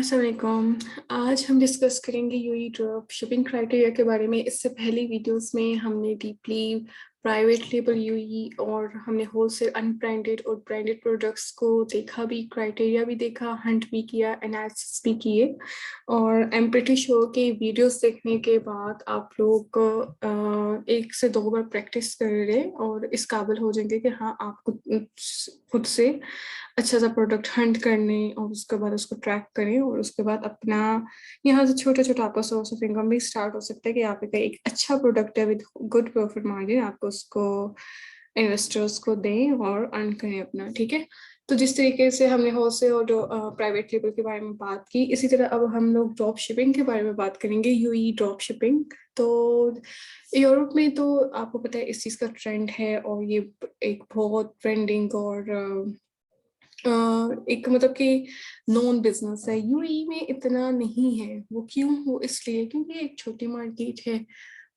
अस्सलामुअलैकुम। आज हम डिस्कस करेंगे यूई ड्रॉप शिपिंग क्राइटेरिया के बारे में। इससे पहले वीडियोस में हमने डीपली प्राइवेट लेबल यूई और हमने होलसेल अनब्रांडेड और ब्रांडेड प्रोडक्ट्स को देखा भी, क्राइटेरिया भी देखा, हंट भी किया, एनालिसिस भी किए। और आई एम प्रीटी श्योर कि वीडियोस देखने के बाद आप लोग एक से दो बार प्रैक्टिस कर रहे और इस काबिल हो जाएंगे कि हाँ, आप खुद से अच्छा सा प्रोडक्ट हंट करने और उसके बाद उसको ट्रैक करें और उसके बाद अपना यहाँ से छोटा छोटा आपका सोर्स ऑफ इनकम भी स्टार्ट हो सकता है कि आप एक अच्छा प्रोडक्ट है विद गुड प्रॉफिट मार्जिन, आपको उसको इन्वेस्टर्स को दें और अर्न करें अपना। ठीक है, तो जिस तरीके से हमने होलसेल और प्राइवेट लेबल के बारे में बात की, इसी तरह अब हम लोग ड्रॉप शिपिंग के बारे में बात करेंगे, यूई ड्रॉप शिपिंग। तो यूरोप में तो आपको पता है इस चीज़ का ट्रेंड है और ये एक बहुत ट्रेंडिंग और एक मतलब कि नॉन बिजनेस है। यूएई में इतना नहीं है। वो क्यों हो? इसलिए क्योंकि एक छोटी मार्केट है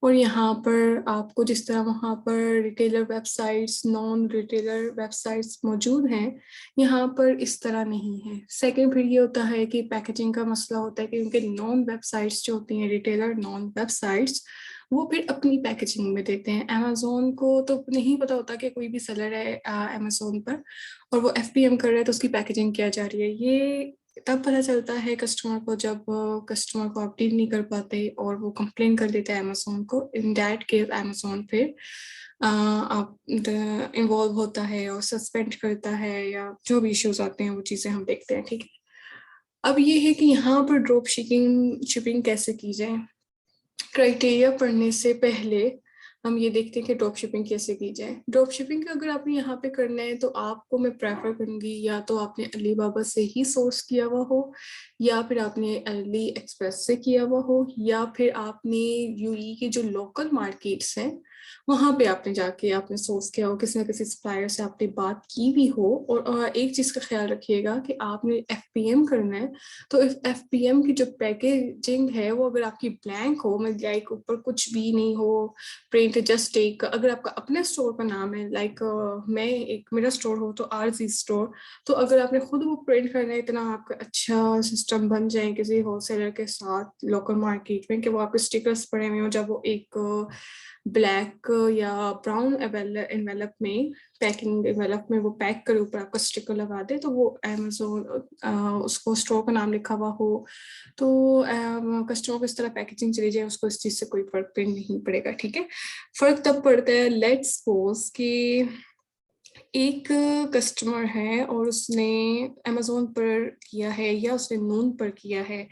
और यहाँ पर आपको जिस तरह वहाँ पर retailer websites, non retailer websites मौजूद हैं, यहाँ पर इस तरह नहीं है। सेकंड फिर ये होता है कि पैकेजिंग का मसला होता है कि उनके नॉन वेबसाइट्स जो होती हैं, रिटेलर नॉन वेबसाइट्स, वो फिर अपनी पैकेजिंग में देते हैं। अमेजोन को तो नहीं पता होता कि कोई भी सेलर है अमेजोन पर और वो एफपीएम कर रहा है तो उसकी पैकेजिंग क्या जा रही है। ये तब पता चलता है कस्टमर को जब कस्टमर को अपडेट नहीं कर पाते और वो कंप्लेन कर देते हैं अमेजोन को। इन दैट केस अमेजोन फिर आप इन्वॉल्व होता है और सस्पेंड करता है या जो भी इश्यूज आते हैं वो चीज़ें हम देखते हैं। ठीक है, अब ये है कि यहाँ पर ड्रॉप शिपिंग शिपिंग कैसे की जाए। क्राइटेरिया पढ़ने से पहले हम ये देखते हैं कि ड्रॉप शिपिंग कैसे की जाए। ड्रॉप शिपिंग अगर आपने यहाँ पे करना है तो आपको मैं प्रेफर करूंगी या तो आपने अलीबाबा से ही सोर्स किया हुआ हो, या फिर आपने अली एक्सप्रेस से किया हुआ हो, या फिर आपने यूई के जो लोकल मार्केट्स हैं वहां पे आपने जाके आपने सोर्स किया हो, किसी ना किसी सप्लायर से आपने बात की भी हो। और एक चीज का ख्याल रखिएगा कि आपने एफपीएम करना है तो इस एफपीएम की जो पैकेजिंग है वो अगर आपकी ब्लैंक हो, मतलब लाइक ऊपर कुछ भी नहीं हो, प्रिंट जस्ट एक, अगर आपका अपने स्टोर का नाम है लाइक मैं एक मेरा स्टोर हो तो आरजी स्टोर, तो अगर आपने खुद वो प्रिंट करना है, इतना आपका अच्छा सिस्टम बन जाए किसी होलसेलर के साथ लोकल मार्केट में कि वो आपके स्टिकर्स पड़े हुए हो, जब वो एक ब्लैक या ब्राउन एनवेलप में, पैकिंग एनवेलप में वो पैक कर ऊपर आपका स्टिकर लगा दे, तो वो अमेजोन उसको स्टोर का नाम लिखा हुआ हो तो कस्टमर को इस तरह पैकेजिंग चली जाए, उसको इस चीज से कोई फर्क भी नहीं पड़ेगा। ठीक है, फर्क तब पड़ता है लेट्स सपोज कि एक कस्टमर है और उसने अमेजोन पर किया है या उसने नून पर किया है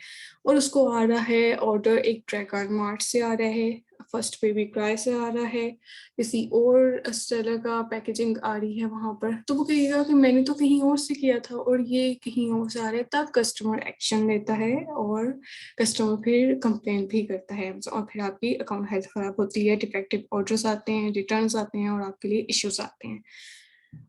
और उसको आ रहा है ऑर्डर, एक ड्रैगन मार्ट से आ रहा है, फर्स्ट बेबी क्राई से आ रहा है, किसी और सेलर का पैकेजिंग आ रही है वहां पर, तो वो कहेगा कि मैंने तो कहीं और से किया था और ये कहीं और से आ रहा है। तब कस्टमर एक्शन लेता है और कस्टमर फिर कंप्लेन भी करता है और फिर आपकी अकाउंट हेल्थ खराब होती है, डिफेक्टिव ऑर्डर्स आते हैं, रिटर्न्स आते हैं और आपके लिए इश्यूज आते हैं।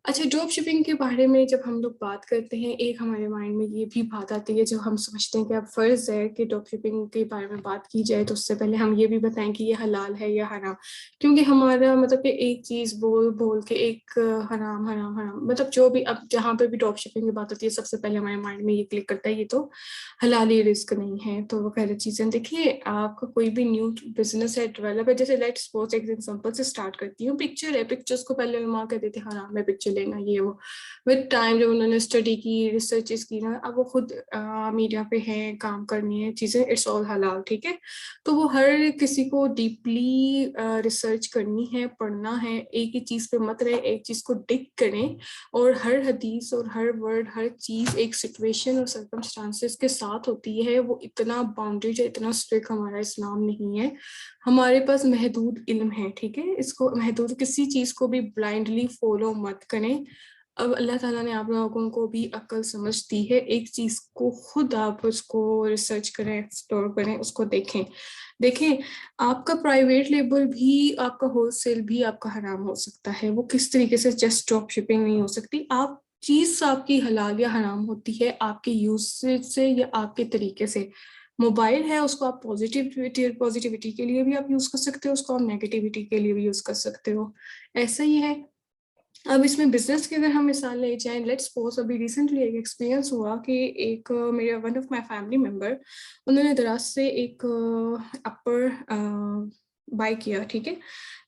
अच्छा, ड्रॉप शिपिंग के बारे में जब हम लोग बात करते हैं, एक हमारे माइंड में ये भी बात आती है जब हम समझते हैं कि अब फर्ज है कि ड्रॉप शिपिंग के बारे में बात की जाए तो उससे पहले हम ये भी बताएं कि ये हलाल है या हराम। क्योंकि हमारा मतलब कि एक चीज बोल बोल के एक हराम हराम हराम, मतलब जो भी अब जहाँ पे भी ड्रॉप शिपिंग की बात होती है सबसे पहले हमारे माइंड में ये क्लिक करता है ये तो हलाली रिस्क नहीं है। तो वो पहले चीजें देखिए, आपका कोई भी न्यू बिजनेस है, डेवलप है, जैसे लेट सपोज एक एग्जांपल से स्टार्ट करती हूँ, पिक्चर है, पिक्चर्स को पहले उलमा कहते थे हराम है पिक्चर लेना ये वो। विद टाइम जब उन्होंने स्टडी की, रिसर्चेस की ना, अब वो खुद मीडिया पे हैं, काम करनी है चीजें, इट्स ऑल हलाल। ठीक है, तो वो हर किसी को डीपली रिसर्च करनी है, पढ़ना है, एक ही चीज पे मत रहे, एक चीज को डिग करें और हर हदीस और हर वर्ड, हर चीज एक सिचुएशन और सर्कमस्टांसेस के साथ होती है। वो इतना बाउंड्रीज है, इतना स्ट्रिक्ट हमारा इस्लाम नहीं है। हमारे पास महदूद इल्म है। ठीक है, इसको महदूद, किसी चीज को भी ब्लाइंडली फॉलो मत करें। अब अल्लाह ताला ने आप लोगों को भी अक्ल समझ दी है, एक चीज को खुद आप उसको रिसर्च करें, एक्सप्लोर करें, उसको देखें। देखें, आपका प्राइवेट लेबल भी, आपका होलसेल भी आपका हराम हो सकता है। वो किस तरीके से, जस्ट ड्रॉप शिपिंग नहीं हो सकती। आप चीज आपकी हलाल या हराम होती है आपके यूसेज से या आपके तरीके से। मोबाइल है, उसको आप पॉजिटिविटी पॉजिटिविटी के लिए भी आप यूज कर सकते हो, उसको आप नेगेटिविटी के लिए भी यूज कर सकते हो। ऐसा ही है अब इसमें बिजनेस की अगर हम मिसाल ले जाएं, लेट्स सपोज अभी रिसेंटली एक एक्सपीरियंस हुआ कि एक मेरे one of my family member, उन्होंने दराज से एक अपर बाय किया, ठीक है।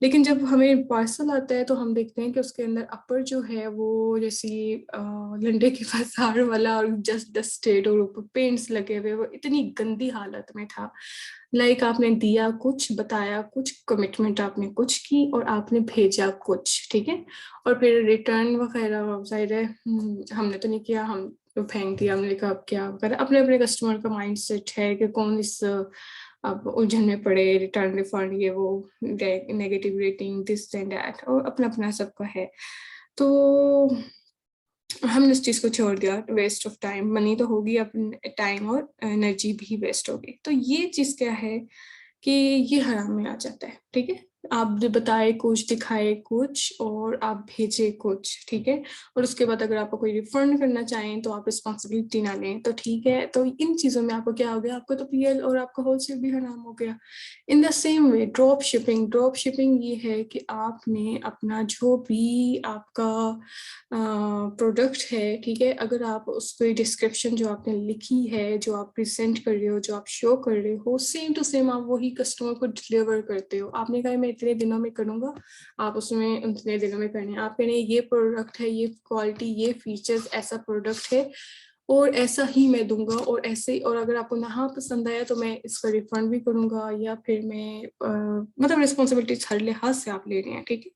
लेकिन जब हमें पार्सल आता है तो हम देखते हैं कि उसके अंदर अपर जो है वो जैसी लंडे के बाजार वाला, और जस्ट डस्टेड, और ऊपर पेंट्स लगे हुए, वो इतनी गंदी हालत में था। लाइक आपने दिया कुछ, बताया कुछ, कमिटमेंट आपने कुछ की, और आपने भेजा कुछ, ठीक है। और फिर रिटर्न वगैरह जाहिर है हमने तो नहीं किया, हम तो फेंक दिया, हमने कहा अब क्या करें। अपने अपने कस्टमर का माइंड सेट है कि कौन इस अब उलझन में पड़े, रिटर्न रिफंड ये वो, negative rating, this and that, और अपना अपना सबका है। तो हमने इस चीज को छोड़ दिया, वेस्ट ऑफ टाइम, मनी तो होगी, अपने टाइम और एनर्जी भी वेस्ट होगी। तो ये चीज क्या है कि ये हराम में आ जाता है, ठीक है। आप जो बताए कुछ, दिखाए कुछ, और आप भेजे कुछ, ठीक है। और उसके बाद अगर आपको कोई रिफंड करना चाहें तो आप रिस्पॉन्सिबिलिटी ना लें, तो ठीक है। तो इन चीजों में आपको क्या हो गया, आपको तो पीएल और आपका होलसेल भी हराम हो गया। In the same way drop shipping, drop shipping ये है कि आपने अपना जो भी आपका प्रोडक्ट है, ठीक है, अगर आप उसको डिस्क्रिप्शन जो आपने लिखी है, जो आप प्रेजेंट कर रहे हो, जो आप शो कर रहे हो, सेम टू सेम आप वही कस्टमर को डिलीवर करते हो। आपने कहा मैं इतने दिनों में करूंगा, आप उसमें उतने दिनों में करने, आप कहने ये प्रोडक्ट है, ये क्वालिटी, ये फीचर्स, ऐसा प्रोडक्ट है, और ऐसा ही मैं दूंगा, और ऐसे, और अगर आपको ना पसंद आया तो मैं इसका रिफंड भी करूंगा, या फिर मैं मतलब रिस्पॉन्सिबिलिटीज हर लिहाज से आप ले रहे हैं, ठीक है।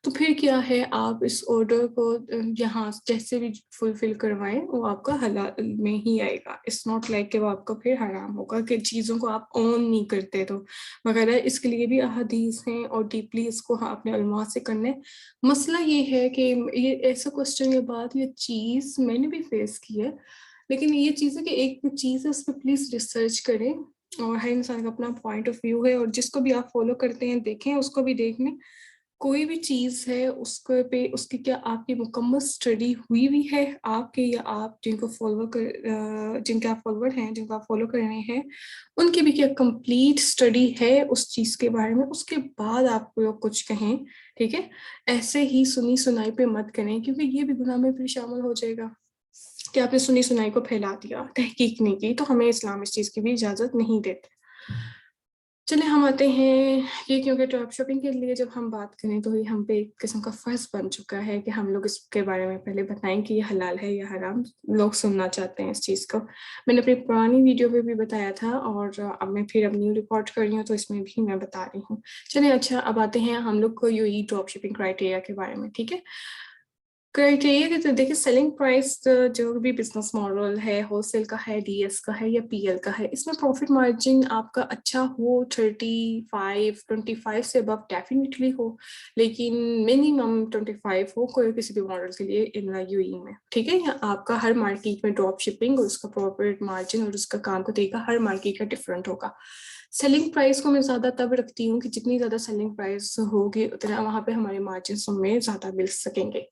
तो फिर क्या है, आप इस ऑर्डर को यहाँ जैसे भी फुलफिल करवाएं वो आपका हलाल में ही आएगा। इट्स नॉट लाइक कि वो आपका फिर हराम होगा कि चीज़ों को आप ऑन नहीं करते तो वगैरह। इसके लिए भी अहादीस हैं, और डीपली इसको आपने उलमा से करना है। मसला ये है कि ये ऐसा क्वेश्चन या बात, ये चीज़ मैंने भी फेस की है, लेकिन ये चीज़ है कि एक चीज़ है, उस पर प्लीज़ रिसर्च करें, और हर इंसान का अपना पॉइंट ऑफ व्यू है, और जिसको भी आप फॉलो करते हैं देखें, उसको भी देख लें। कोई भी चीज है उसके पे, उसकी क्या आपकी मुकम्मल स्टडी हुई हुई है आपके, या आप जिनको फॉलो कर जिनके आप फॉलोअर हैं, जिनको आप फॉलो कर रहे हैं, उनकी भी क्या कंप्लीट स्टडी है उस चीज के बारे में, उसके बाद आप लोग कुछ कहें, ठीक है। ऐसे ही सुनी सुनाई पे मत करें, क्योंकि ये भी गुनाह में फिर शामिल हो जाएगा कि आपने सुनी सुनाई को फैला दिया, तहकीक नहीं की। तो हमें इस्लाम इस चीज की भी इजाजत नहीं देते। चलिए हम आते हैं, ये क्योंकि ड्रॉप शॉपिंग के लिए जब हम बात करें तो ये हम पे एक किस्म का फर्ज बन चुका है कि हम लोग इसके बारे में पहले बताएं कि ये हलाल है या हराम। लोग सुनना चाहते हैं इस चीज़ को। मैंने अपनी पुरानी वीडियो में भी बताया था, और अब मैं फिर अब न्यू रिकॉर्ड कर रही हूँ तो इसमें भी मैं बता रही हूँ। चलिए अच्छा, अब आते हैं हम लोग को यूई ड्रॉप शिपिंग क्राइटेरिया के बारे में, ठीक है। क्राइटेरिया के तो देखिए, सेलिंग प्राइस जो भी बिजनेस मॉडल है, होलसेल का है, डीएस का है, या पीएल का है, इसमें प्रॉफिट मार्जिन आपका अच्छा हो, 35-25 से अबव डेफिनेटली हो, लेकिन मिनिमम 25 हो कोई किसी भी मॉडल के लिए इन यूई में, ठीक है। या आपका हर मार्केट में ड्रॉप शिपिंग और उसका प्रॉफिट मार्जिन और उसका काम का तरीका हर मार्केट का डिफरेंट होगा। सेलिंग प्राइस को मैं ज़्यादा तब रखती हूँ कि जितनी ज़्यादा सेलिंग प्राइस होगी उतना वहाँ पे हमारे मार्जिन हमें ज़्यादा मिल सकेंगे।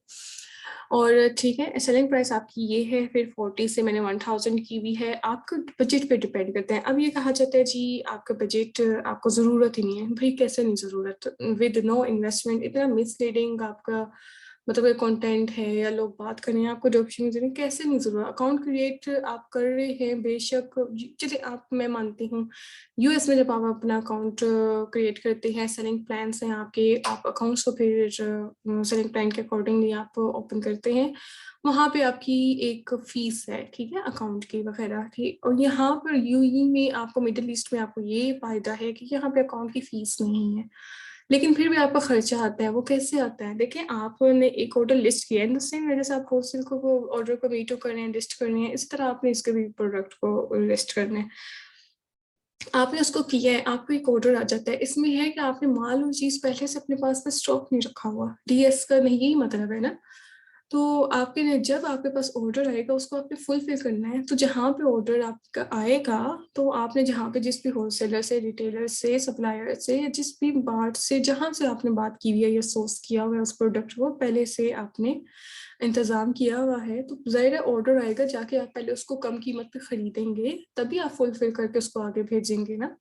और ठीक है, सेलिंग प्राइस आपकी ये है, फिर 40 से मैंने 1000 की भी है, आपका बजट पे डिपेंड करता है। अब ये कहा जाता है जी आपका बजट, आपको ज़रूरत ही नहीं है। भाई कैसे नहीं ज़रूरत, विद नो इन्वेस्टमेंट, इतना मिसलीडिंग आपका मतलब ये कंटेंट है, या लोग बात कर रहे हैं आपको ऑप्शन दे रहे हैं, कैसे नहीं जरूरत। अकाउंट क्रिएट आप कर रहे हैं बेशक, चलिए आप, मैं मानती हूँ यूएस में जब आप अपना अकाउंट क्रिएट करते हैं, सेलिंग प्लान हैं आपके, आप अकाउंट्स को फिर सेलिंग प्लान के अकॉर्डिंगली आप ओपन करते हैं, वहाँ पे आपकी एक फीस है, ठीक है, अकाउंट की वगैरह, ठीक। और यहाँ पर यूई में आपको, मिडिल ईस्ट में आपको ये फायदा है कि यहाँ पे अकाउंट की फीस नहीं है, लेकिन फिर भी आपका खर्चा आता है। वो कैसे आता है, देखिए आपने एक ऑर्डर लिस्ट किया है, सेम वजह से आप होलसेल को ऑर्डर को मीटू कर रहे हैं, लिस्ट करने हैं, इस तरह आपने इसके भी प्रोडक्ट को लिस्ट करना है। आपने उसको किया है, आपको एक ऑर्डर आ जाता है, इसमें है कि आपने माल और चीज पहले से अपने पास में स्टॉक नहीं रखा हुआ, डीएस का नहीं, यही मतलब है ना। तो आपके जब आपके पास ऑर्डर आएगा उसको आपने फुलफिल करना है। तो जहाँ पे ऑर्डर आपका आएगा, तो आपने जहाँ पे जिस भी होलसेलर से, रिटेलर से, सप्लायर से, या जिस भी बात से, जहाँ से आपने बात की हुई है या सोर्स किया हुआ है उस प्रोडक्ट को, पहले से आपने इंतजाम किया हुआ है, तो ज़ाहिर है ऑर्डर आएगा, जाके आप पहले उसको कम कीमत पे खरीदेंगे, तभी आप फुलफिल करके उसको आगे भेजेंगे ना।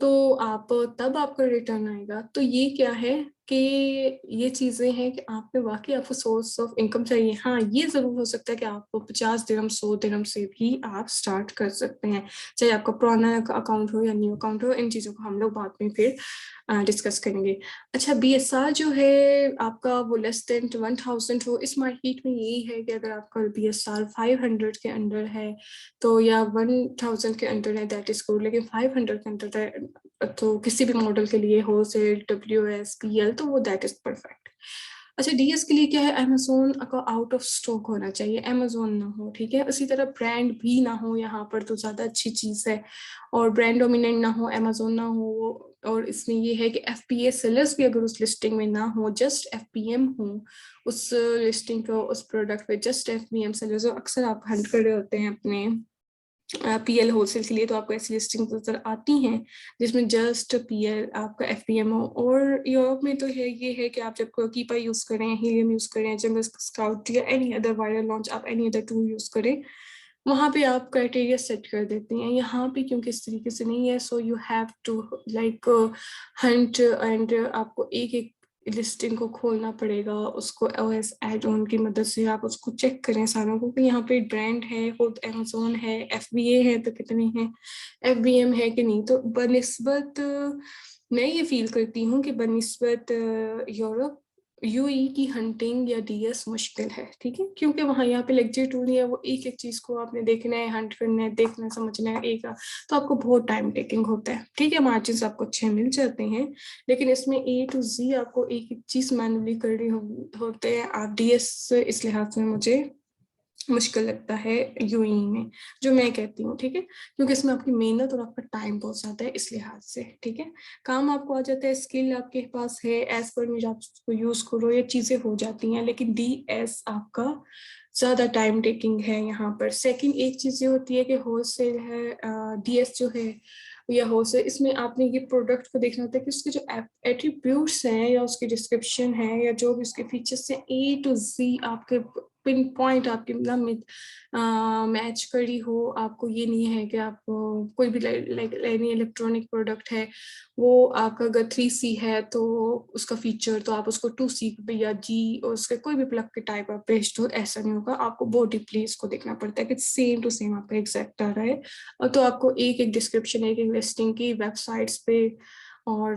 तो आप तब आपका रिटर्न आएगा। तो ये क्या है कि ये चीज़ें हैं कि आप में वाकई आपको सोर्स ऑफ इनकम चाहिए। हाँ, ये ज़रूर हो सकता है कि आपको 50 दिरहम 100 दिरहम से भी आप स्टार्ट कर सकते हैं, चाहे आपका पुराना अकाउंट हो या न्यू अकाउंट हो। इन चीज़ों को हम लोग बाद में फिर डिस्कस करेंगे। अच्छा, BSR जो है आपका वो लेस देन 1000 हो। इस मार्केट में यही है कि अगर आपका BSR 500 के अंडर है तो, या 1000 के अंडर है, दैट इज गुड। लेकिन 500 के अंडर है तो किसी भी मॉडल के लिए होलसेल WS PL तो वो दैट इज परफेक्ट। अच्छा, DS के लिए क्या है, अमेजोन का आउट ऑफ स्टॉक होना चाहिए, अमेजोन ना हो, ठीक है। उसी तरह ब्रांड भी ना हो यहाँ पर तो ज़्यादा अच्छी चीज़ है, और ब्रांड डोमिनेंट ना हो, अमेजोन ना हो। और इसमें ये है कि FBA सेलर्स भी अगर उस लिस्टिंग में ना हो, जस्ट FBM हो उस लिस्टिंग को, उस प्रोडक्ट पे जस्ट FBM सेलर्स। अक्सर आप हंट कर रहे होते हैं अपने PL होलसेल के लिए, तो आपको ऐसी लिस्टिंग नजर आती हैं जिसमें जस्ट PL आपका FBM हो। और यूरोप में तो ये है कि आप जब कीपर यूज करें, हीलियम यूज करें, जंगल स्काउट या एनी अदर वायरल लॉन्च, आप एनी अदर टूल यूज करें, वहाँ पे आप क्राइटेरिया सेट कर देते हैं। यहाँ पे क्योंकि इस तरीके से नहीं है, so you have to like hunt, and आपको एक एक लिस्टिंग को खोलना पड़ेगा, उसको OS एड ऑन की मदद से आप उसको चेक करें सारों को कि यहाँ पे ब्रांड है, खुद अमेजोन है, FBA है तो कितने हैं, FBM है कि नहीं। तो बनिस्बत मैं ये फील करती हूँ कि बनिस्बत यूरोप UAE की हंटिंग या DS मुश्किल है, ठीक है, क्योंकि वहाँ यहाँ पे लेक्चर टूल नहीं है, वो एक एक चीज़ को आपने देखना है, हंट करना है, देखना है, समझना है एक, तो आपको बहुत टाइम टेकिंग होता है, ठीक है। मार्जिन आपको अच्छे मिल जाते हैं, लेकिन इसमें A to Z आपको एक एक चीज़ मैनुअली करनी होते हैं। आप DS इस लिहाज से मुझे मुश्किल लगता है UAE में, जो मैं कहती हूँ, ठीक है, क्योंकि इसमें आपकी मेहनत और आपका टाइम बहुत ज़्यादा है इस लिहाज से, ठीक है। काम आपको आ जाता है, स्किल आपके पास है, एज पर नीड आप उसको यूज़ करो, ये चीज़ें हो जाती हैं। लेकिन DS आपका ज़्यादा टाइम टेकिंग है यहाँ पर। सेकंड एक चीज़ ये होती है कि होलसेल है, DS जो है या होलसेल, इसमें आपने ये प्रोडक्ट को देखना होता है कि उसके जो एट्रीब्यूट्स हैं या उसकी डिस्क्रिप्शन है या जो भी उसके फीचर्स हैं, A to Z आपके पिन पॉइंट आपके मतलब मैच करी हो। आपको ये नहीं है कि आप कोई भी लाइक एनी इलेक्ट्रॉनिक प्रोडक्ट है, वो आपका अगर 3C है तो उसका फीचर तो आप उसको 2C या G और उसके कोई भी प्लग के टाइप आप पेस्ट हो, ऐसा नहीं होगा। आपको बहुत डीपली इसको देखना पड़ता है कि सेम टू सेम आपका एग्जैक्ट आ रहा है। और तो आपको एक एक डिस्क्रिप्शन, एक एक लिस्टिंग की वेबसाइट्स पे और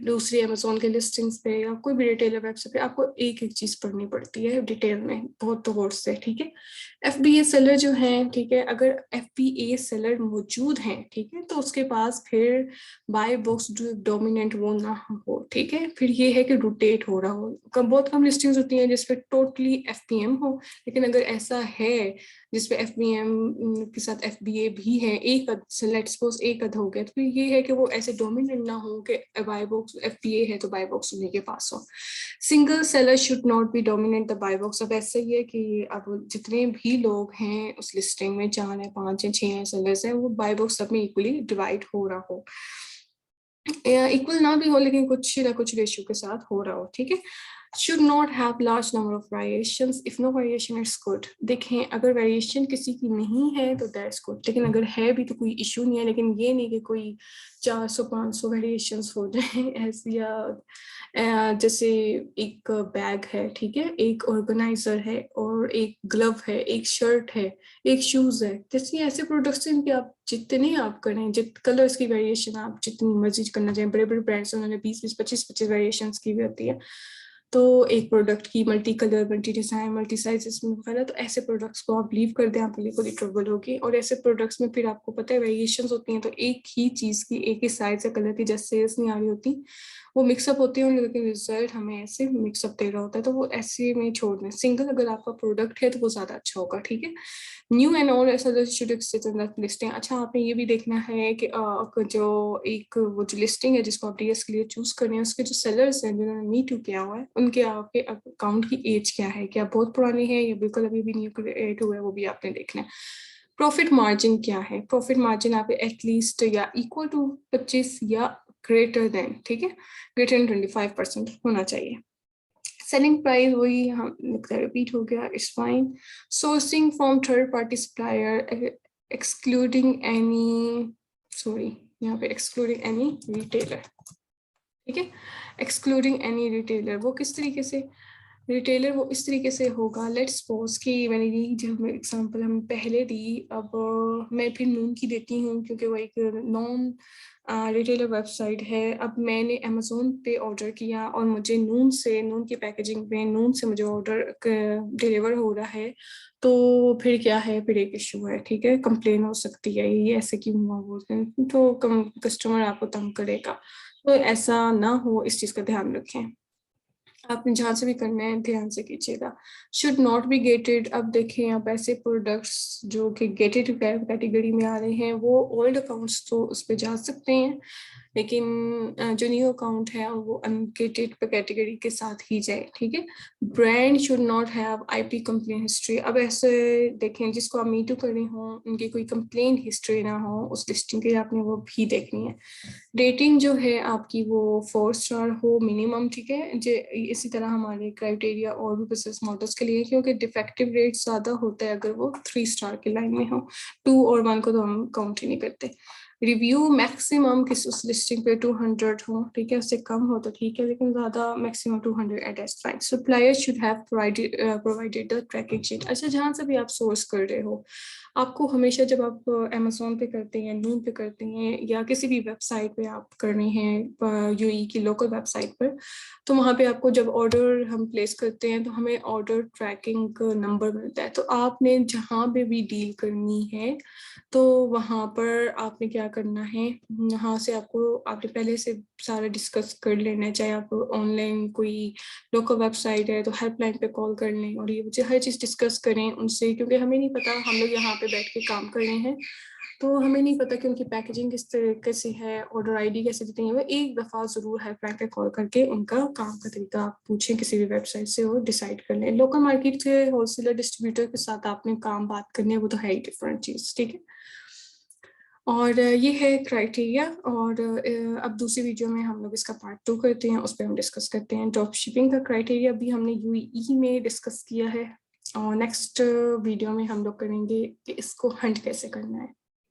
दूसरी अमेजोन के लिस्टिंग्स पे या कोई भी रिटेलर वेबसाइट पे आपको एक एक चीज़ पढ़नी पड़ती है डिटेल में, बहुत गौर से, ठीक है। FBA सेलर जो हैं, ठीक है, अगर FBA सेलर मौजूद हैं, ठीक है, तो उसके पास फिर बाय बॉक्स जो डोमिनेंट वो ना हो, ठीक है। फिर ये है कि रोटेट हो रहा हो, बहुत कम लिस्टिंग्स होती हैं जिसपे टोटली FBM हो, लेकिन अगर ऐसा है जिसपे FBM के साथ FBA भी है, एक लेट्स सपोज एक अध हो गया, तो ये है कि वो ऐसे डोमिनेंट ना हो कि बाय बॉक्स FBA है तो बाय बॉक्स उन्हीं के पास हो। Single seller should not be dominant the buy box. अब ऐसा ही है कि अब जितने भी लोग हैं उस लिस्टिंग में, 4 है, 5 है, 6 है सेलर्स हैं, वो बाय बॉक्स सब में इक्वली डिवाइड हो रहा हो, इक्वल ना भी हो लेकिन कुछ ना कुछ रेशियो के साथ हो रहा हो, ठीक है। should not have large number of variations. If no variation is good. देखें, अगर वेरिएशन किसी की नहीं है तो दैट्स गुड, लेकिन अगर है भी तो कोई इशू नहीं है। लेकिन ये नहीं कि कोई 400-500 वेरिएशंस हो जाए ऐसे, या जैसे एक बैग है, ठीक है, एक ऑर्गेनाइजर है और एक ग्लव है, एक शर्ट है, एक शूज है, जैसे ऐसे प्रोडक्ट्स हैं कि आप जितने आप करें, जित कलर्स की वेरिएशन आप जितनी मर्जी करना चाहें, बड़े बड़े ब्रांड्स उन्होंने 20-20, 25-25 वेरिएशंस की भी होती है, तो एक प्रोडक्ट की multi colour, multi design, multi sizes में वगैरह, तो ऐसे प्रोडक्ट्स को आप लीव कर दें, आपके लिए कोई ट्रबल होगी। और ऐसे प्रोडक्ट्स में फिर आपको पता है वेरिएशंस होती हैं, तो एक ही चीज़ की एक ही साइज या कलर की जैसे सेल्स नहीं आ रही होती, वो मिक्सअप होती है, लेकिन रिजल्ट हमें ऐसे मिक्सअप दे रहा होता है, तो वो ऐसे में छोड़ दें। सिंगल अगर आपका प्रोडक्ट है तो वो ज़्यादा अच्छा होगा, ठीक है। न्यू एंड ओल्ड ऐसा should exist in that listing. अच्छा, आपने ये भी देखना है कि जो एक वो जो लिस्टिंग है जिसको आप DS के लिए चूज कर रहे हैं, उसके जो सेलर्स हैं जिन्होंने मी टू किया हुआ है, उनके आपके अकाउंट की एज क्या है, क्या बहुत पुरानी है या बिल्कुल अभी भी न्यू क्रिएट हुआ है, वो भी आपने देखना है। प्रॉफिट मार्जिन क्या है, प्रॉफिट मार्जिन आपके एटलीस्ट या इक्वल टू 25 या ग्रेटर देन, ठीक है, ग्रेटर देन 25% होना चाहिए। सेलिंग प्राइस वही हम रिपीट हो गया, it's fine. Sourcing from third party supplier excluding any, sorry यहाँ पे एक्सक्लूडिंग एनी रिटेलर, ठीक है। एक्सक्लूडिंग एनी रिटेलर, वो किस तरीके से, रिटेलर वो इस तरीके से होगा, लेट्स सपोज कि मैंने दी, जब एग्जांपल हम पहले दी, अब मैं फिर नून की देती हूँ क्योंकि वो एक नॉन रिटेलर वेबसाइट है। अब मैंने अमेजोन पे ऑर्डर किया और मुझे नून की पैकेजिंग पे नून से मुझे ऑर्डर डिलीवर हो रहा है, तो फिर क्या है, फिर एक इशू है, ठीक है, कंप्लेन हो सकती है, ये ऐसे क्यों हुआ बोलते हैं, तो कस्टमर आपको तंग करेगा। तो ऐसा ना हो, इस चीज़ का ध्यान रखें। आपने जहाँ से भी करना है ध्यान से कीजिएगा। शुड नॉट बी गेटेड, अब देखें आप ऐसे प्रोडक्ट्स जो कि गेटेड कैटेगरी में आ रहे हैं, वो ओल्ड अकाउंट्स तो उस पर जा सकते हैं, लेकिन जो न्यू अकाउंट है वो अनगेटेड कैटेगरी के साथ ही जाए, ठीक है। Brand should not have IP complain history, अब ऐसे देखें जिसको आप मीटू कर रहे हो उनकी कोई कंप्लेन हिस्ट्री ना हो उस लिस्टिंग के, आपने वो भी देखनी है। रेटिंग जो है आपकी वो 4 स्टार हो मिनिमम, ठीक है। इसी तरह हमारे क्राइटेरिया और भी बिजनेस मॉडल्स के लिए, क्योंकि डिफेक्टिव रेट ज़्यादा होता है अगर वो 3 स्टार की लाइन में हो, 2 और 1 को तो हम काउंट ही नहीं करते। रिव्यू मैक्सिमम किस उस लिस्टिंग पे 200 हो, ठीक है, उससे कम हो तो ठीक है, लेकिन ज़्यादा maximum 200 at least fine. Supplier should have provided the tracking sheet, अच्छा जहाँ से भी आप सोर्स कर रहे हो, आपको हमेशा जब आप अमेजोन पे करते हैं, नून पे करते हैं, या किसी भी वेबसाइट पे आप कर रहे हैं यूई की लोकल वेबसाइट पर, तो वहाँ पे आपको जब ऑर्डर हम प्लेस करते हैं तो हमें ऑर्डर ट्रैकिंग नंबर मिलता है। तो आपने जहाँ पे भी डील करनी है तो वहाँ पर आपने क्या करना है, यहाँ से आपने पहले से सारा डिस्कस कर लेना है, चाहे आप ऑनलाइन कोई लोकल वेबसाइट है तो हेल्पलाइन पे कॉल कर लें और ये मुझे हर चीज़ डिस्कस करें उनसे, क्योंकि हमें नहीं पता, हम लोग यहाँ पे बैठ के काम कर रहे हैं तो हमें नहीं पता कि उनकी पैकेजिंग किस तरीके से है, ऑर्डर आईडी कैसे देते हैं। वो एक दफ़ा ज़रूर हेल्पलाइन पे कॉल करके उनका काम का तरीका आप पूछें किसी भी वेबसाइट से और डिसाइड कर लें। लोकल मार्केट के होलसेलर डिस्ट्रीब्यूटर के साथ आपने काम बात करनी है, वो तो है ही डिफरेंट चीज़, ठीक है। और ये है क्राइटेरिया, और अब दूसरी वीडियो में हम लोग इसका पार्ट 2 करते हैं, उस पर हम डिस्कस करते हैं ड्रॉप शिपिंग का क्राइटेरिया भी हमने यूई में डिस्कस किया है, और नेक्स्ट वीडियो में हम लोग करेंगे कि इसको हंट कैसे करना है।